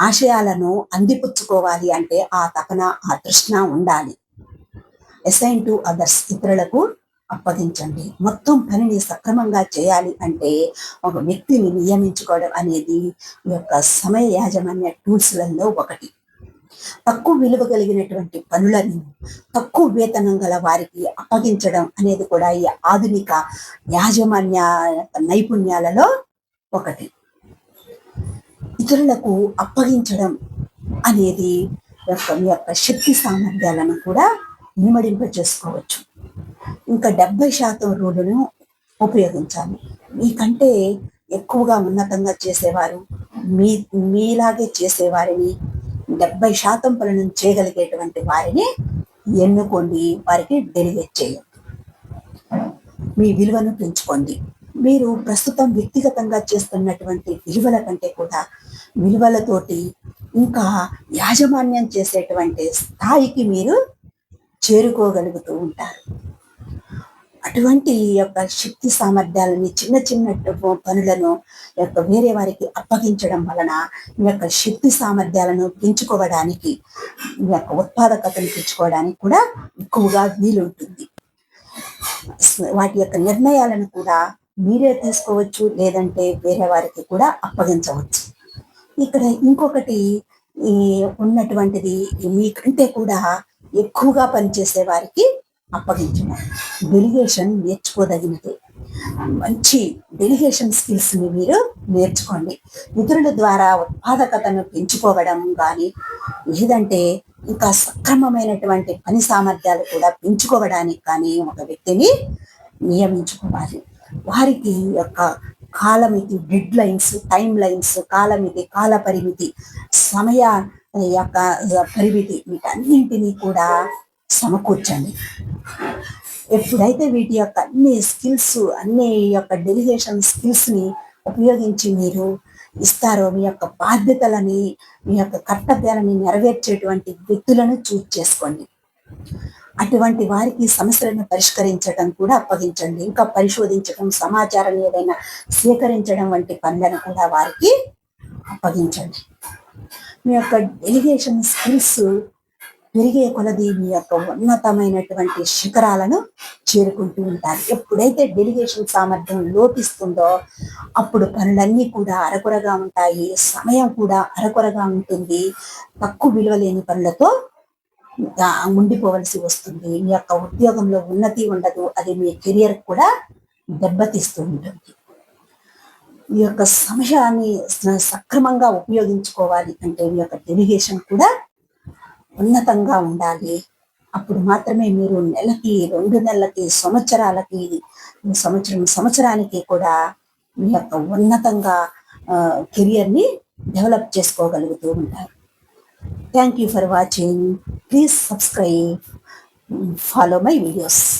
ఆశయాలను అందిపుచ్చుకోవాలి అంటే ఆ తపన, ఆ తృష్ణ ఉండాలి. అసైన్ టు అదర్స్, ఇతరులకు అప్పగించండి. మొత్తం పనిని సక్రమంగా చేయాలి అంటే ఒక వ్యక్తిని నియమించుకోవడం అనేది ఈ యొక్క సమయ యాజమాన్య టూల్స్లలో ఒకటి. తక్కువ విలువ కలిగినటువంటి పనులను తక్కువ వేతనం గల వారికి అప్పగించడం అనేది కూడా ఈ ఆధునిక యాజమాన్య నైపుణ్యాలలో ఒకటి. ఇతరులకు అప్పగించడం అనేది మీ యొక్క శక్తి సామర్థ్యాలను కూడా ఇనుమడింప చేసుకోవచ్చు. ఇంకా 70% రూలును ఉపయోగించాలి. మీకంటే ఎక్కువగా ఉన్నతంగా చేసేవారు, మీలాగే చేసేవారిని, 70% పనులను చేయగలిగేటువంటి వారిని ఎన్నుకోండి. వారికి డెలిగేట్ చేయండి. మీ విలువను పెంచుకోండి. మీరు ప్రస్తుతం వ్యక్తిగతంగా చేస్తున్నటువంటి విలువల కంటే కూడా విలువలతోటి ఇంకా యాజమాన్యం చేసేటువంటి స్థాయికి మీరు చేరుకోగలుగుతూ ఉంటారు. అటువంటి యొక్క శక్తి సామర్థ్యాలని చిన్న చిన్న పనులను యొక్క వేరే వారికి అప్పగించడం వలన మీ యొక్క శక్తి సామర్థ్యాలను పెంచుకోవడానికి, మీ యొక్క ఉత్పాదకతను పెంచుకోవడానికి కూడా ఎక్కువగా వీలుంటుంది. వాటి యొక్క నిర్ణయాలను కూడా మీరే తీసుకోవచ్చు, లేదంటే వేరే వారికి కూడా అప్పగించవచ్చు. ఇక్కడ ఇంకొకటి ఉన్నటువంటిది, మీకంటే కూడా ఎక్కువగా పనిచేసే వారికి అప్పగించడం. డెలిగేషన్ నేర్చుకోదగినది. మంచి డెలిగేషన్ స్కిల్స్ని మీరు నేర్చుకోండి. ఇతరుల ద్వారా ఉత్పాదకతను పెంచుకోవడం కానీ, లేదంటే ఇంకా సక్రమమైనటువంటి పని సామర్థ్యాలు కూడా పెంచుకోవడానికి కానీ ఒక వ్యక్తిని నియమించుకోవాలి. వారికి యొక్క కాలమితి, డెడ్ లైన్స్, టైం లైన్స్, కాలమితి, కాల పరిమితి, సమయ యొక్క పరిమితి, వీటన్నింటినీ కూడా సమకూర్చండి. ఎప్పుడైతే వీటి యొక్క అన్ని స్కిల్స్, అన్ని యొక్క డెలిగేషన్ స్కిల్స్ని ఉపయోగించి మీరు ఇస్తారో, మీ యొక్క బాధ్యతలని, మీ యొక్క కర్తవ్యాలని నెరవేర్చేటువంటి వ్యక్తులను చూస్ చేసుకోండి. అటువంటి వారికి సమస్యలను పరిష్కరించడం కూడా అప్పగించండి. ఇంకా పరిశోధించడం, సమాచారం ఏదైనా సేకరించడం వంటి పనులను కూడా వారికి అప్పగించండి. మీ యొక్క డెలిగేషన్ స్కిల్స్ పెరిగే కొలది మీ యొక్క ఉన్నతమైనటువంటి శిఖరాలను చేరుకుంటూ ఉంటారు. ఎప్పుడైతే డెలిగేషన్ సామర్థ్యం లోపిస్తుందో అప్పుడు పనులన్నీ కూడా అరకొరగా ఉంటాయి, సమయం కూడా అరకొరగా ఉంటుంది, తక్కువ విలువ లేని పనులతో ఉండిపోవలసి వస్తుంది. మీ యొక్క ఉద్యోగంలో ఉన్నతి ఉండదు, అది మీ కెరియర్ కూడా దెబ్బతీస్తూ ఉంటుంది. ఈ యొక్క సమయాన్ని సక్రమంగా ఉపయోగించుకోవాలి అంటే మీ యొక్క డెలిగేషన్ కూడా ఉన్నతంగా ఉండాలి. అప్పుడు మాత్రమే మీరు నెలకి, 2 నెలలకి, సంవత్సరాలకి, సంవత్సరానికి కూడా మీ యొక్క ఉన్నతంగా కెరియర్ని డెవలప్ చేసుకోగలుగుతూ ఉంటారు. Thank you for watching. Please subscribe, follow my videos.